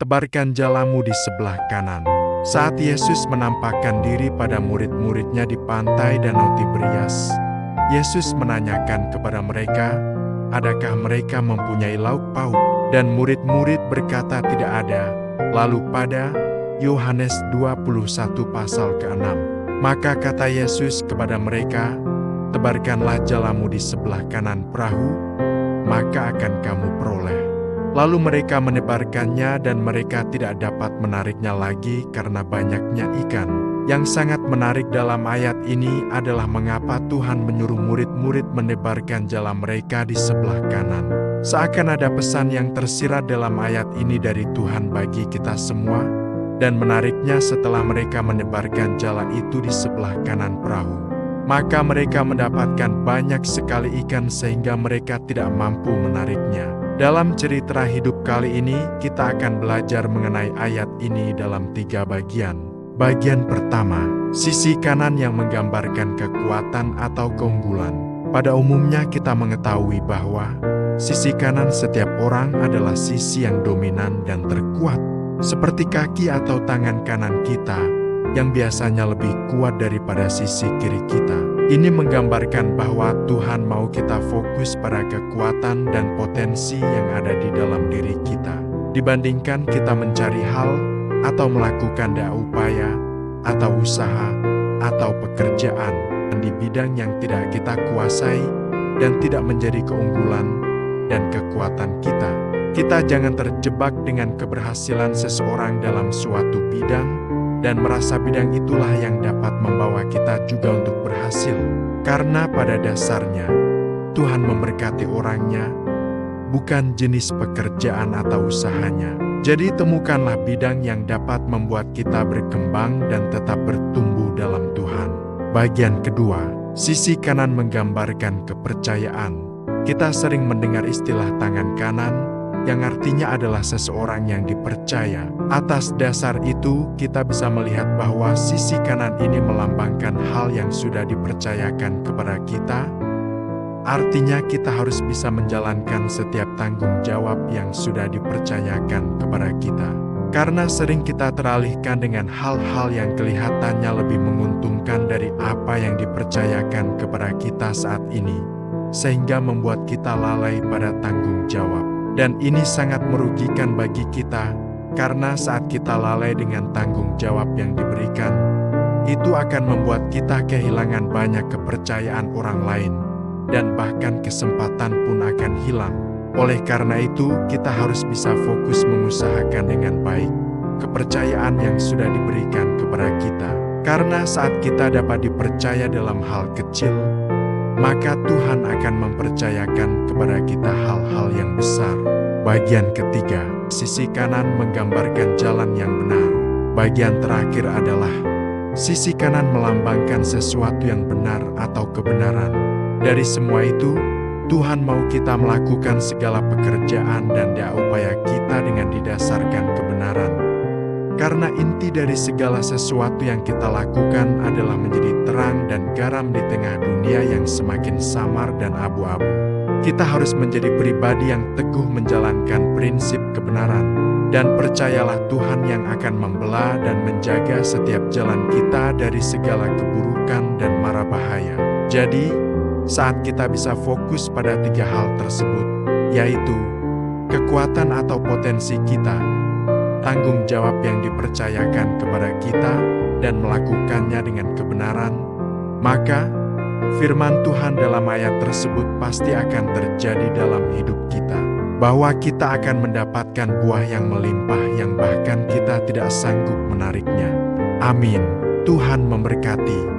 tebarkan jalamu di sebelah kanan. Saat Yesus menampakkan diri pada murid-muridnya di pantai Danau Tiberias, Yesus menanyakan kepada mereka, adakah mereka mempunyai lauk pauk? Dan murid-murid berkata tidak ada. Lalu pada Yohanes 21 pasal ke-6, maka kata Yesus kepada mereka, tebarkanlah jalamu di sebelah kanan perahu, maka akan kamu peroleh. Lalu mereka menebarkannya dan mereka tidak dapat menariknya lagi karena banyaknya ikan. Yang sangat menarik dalam ayat ini adalah mengapa Tuhan menyuruh murid-murid menebarkan jala mereka di sebelah kanan. Seakan ada pesan yang tersirat dalam ayat ini dari Tuhan bagi kita semua. Dan menariknya setelah mereka menebarkan jala itu di sebelah kanan perahu, maka mereka mendapatkan banyak sekali ikan sehingga mereka tidak mampu menariknya. Dalam cerita hidup kali ini, kita akan belajar mengenai ayat ini dalam 3 bagian. Bagian pertama, sisi kanan yang menggambarkan kekuatan atau keunggulan. Pada umumnya kita mengetahui bahwa sisi kanan setiap orang adalah sisi yang dominan dan terkuat. Seperti kaki atau tangan kanan kita, yang biasanya lebih kuat daripada sisi kiri kita. Ini menggambarkan bahwa Tuhan mau kita fokus pada kekuatan dan potensi yang ada di dalam diri kita, dibandingkan kita mencari hal atau melakukan upaya atau usaha atau pekerjaan di bidang yang tidak kita kuasai dan tidak menjadi keunggulan dan kekuatan kita. Kita jangan terjebak dengan keberhasilan seseorang dalam suatu bidang dan merasa bidang itulah yang dapat membawa kita juga untuk berhasil. Karena pada dasarnya, Tuhan memberkati orangnya, bukan jenis pekerjaan atau usahanya. Jadi temukanlah bidang yang dapat membuat kita berkembang dan tetap bertumbuh dalam Tuhan. Bagian kedua, sisi kanan menggambarkan kepercayaan. Kita sering mendengar istilah tangan kanan, yang artinya adalah seseorang yang dipercaya. Atas dasar itu, kita bisa melihat bahwa sisi kanan ini melambangkan hal yang sudah dipercayakan kepada kita. Artinya kita harus bisa menjalankan setiap tanggung jawab yang sudah dipercayakan kepada kita. Karena sering kita teralihkan dengan hal-hal yang kelihatannya lebih menguntungkan dari apa yang dipercayakan kepada kita saat ini, sehingga membuat kita lalai pada tanggung jawab. Dan ini sangat merugikan bagi kita, karena saat kita lalai dengan tanggung jawab yang diberikan, itu akan membuat kita kehilangan banyak kepercayaan orang lain, dan bahkan kesempatan pun akan hilang. Oleh karena itu, kita harus bisa fokus mengusahakan dengan baik kepercayaan yang sudah diberikan kepada kita. Karena saat kita dapat dipercaya dalam hal kecil, maka Tuhan akan mempercayakan kepada kita hal-hal yang besar. Bagian ketiga, sisi kanan menggambarkan jalan yang benar. Bagian terakhir adalah sisi kanan melambangkan sesuatu yang benar atau kebenaran. Dari semua itu, Tuhan mau kita melakukan segala pekerjaan dan upaya kita dengan didasarkan kebenaran. Karena inti dari segala sesuatu yang kita lakukan adalah menjadi terang dan garam di tengah dunia yang semakin samar dan abu-abu. Kita harus menjadi pribadi yang teguh menjalankan prinsip kebenaran. Dan percayalah Tuhan yang akan membela dan menjaga setiap jalan kita dari segala keburukan dan mara bahaya. Jadi, saat kita bisa fokus pada 3 hal tersebut, yaitu kekuatan atau potensi kita, tanggung jawab yang dipercayakan kepada kita, dan melakukannya dengan kebenaran, maka firman Tuhan dalam ayat tersebut pasti akan terjadi dalam hidup kita, bahwa kita akan mendapatkan buah yang melimpah yang bahkan kita tidak sanggup menariknya. Amin. Tuhan memberkati.